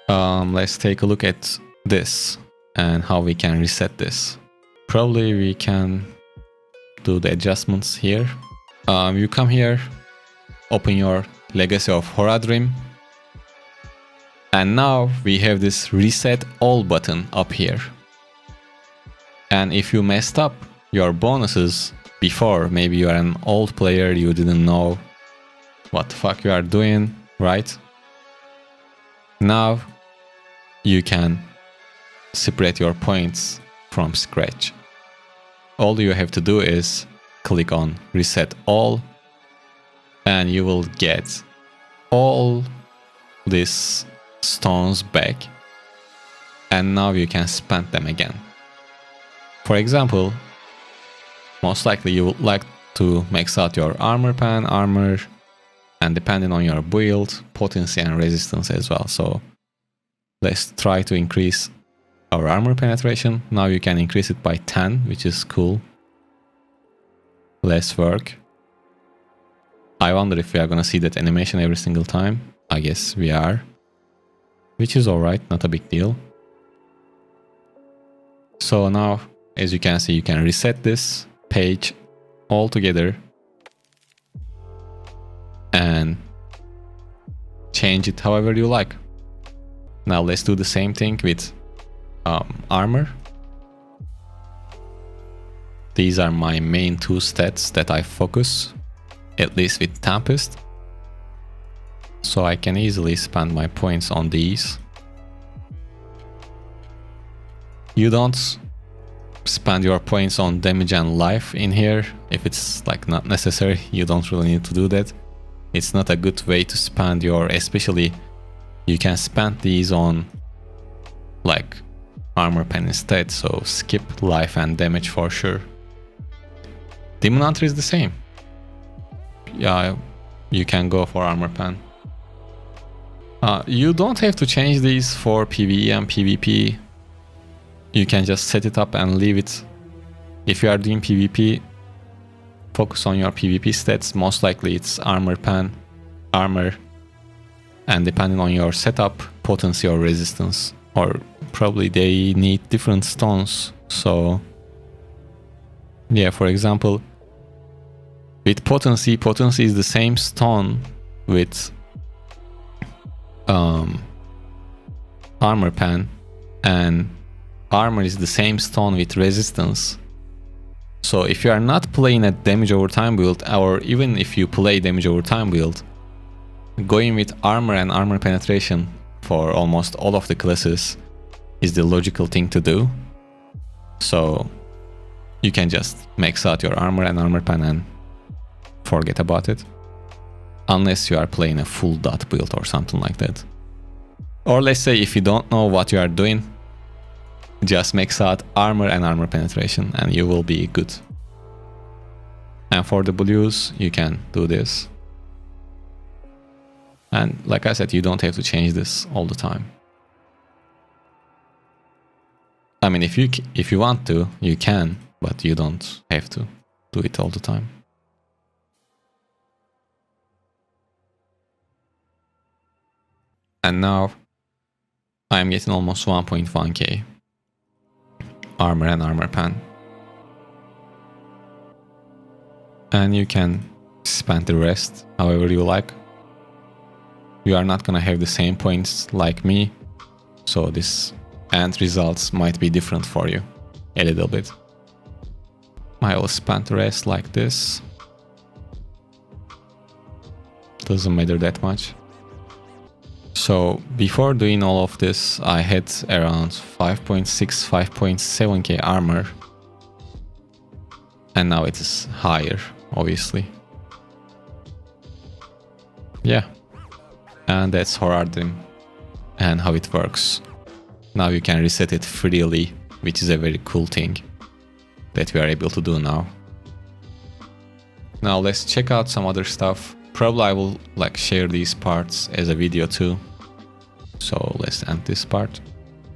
Let's take a look at this and how we can reset this. Probably we can do the adjustments here. You come here, open your Legacy of Horadrim, and now we have this reset all button up here. And if you messed up your bonuses before, maybe you are an old player, you didn't know what the fuck you are doing, right? Now you can spread your points from scratch. All you have to do is click on reset all, and you will get all these stones back, and now you can spend them again. For example, most likely you would like to max out your armor pen, armor, and depending on your build, potency and resistance as well. So let's try to increase our armor penetration. Now you can increase it by 10, which is cool. Less work. I wonder if we are gonna see that animation every single time. I guess we are, which is alright, not a big deal. So now, as you can see, you can reset this page altogether and change it however you like. Now let's do the same thing with armor. These are my main two stats that I focus, at least with Tempest. So I can easily spend my points on these. You don't spend your points on damage and life in here. If it's like not necessary, you don't really need to do that. It's not a good way to spend your, especially you can spend these on like armor pen instead, so skip life and damage for sure. Demon Hunter is the same. Yeah, you can go for armor pen. You don't have to change these for PvE and PvP. You can just set it up and leave it. If you are doing PvP, focus on your PvP stats. Most likely it's armor pen, armor, and depending on your setup, potency or resistance. Or probably they need different stones. So yeah, for example, with potency is the same stone with armor pen, and armor is the same stone with resistance. So if you are not playing a damage over time build, or even if you play damage over time build, going with armor and armor penetration for almost all of the classes is the logical thing to do. So you can just max out your armor and armor pen and forget about it. Unless you are playing a full dot build or something like that. Or let's say if you don't know what you are doing, just max out armor and armor penetration and you will be good. And for the blues, you can do this. And like I said, you don't have to change this all the time. I mean, if you want to, you can, but you don't have to do it all the time. And now I'm getting almost 1.1k armor and armor pen. And you can spend the rest however you like. You are not gonna have the same points like me, so this end results might be different for you a little bit. I will spend the rest like this. Doesn't matter that much. So before doing all of this, I had around 5.6, 5.7k armor. And now it is higher, obviously. Yeah. And that's Horadrim and how it works. Now you can reset it freely, which is a very cool thing that we are able to do now. Now let's check out some other stuff. Probably I will like share these parts as a video too. So let's end this part.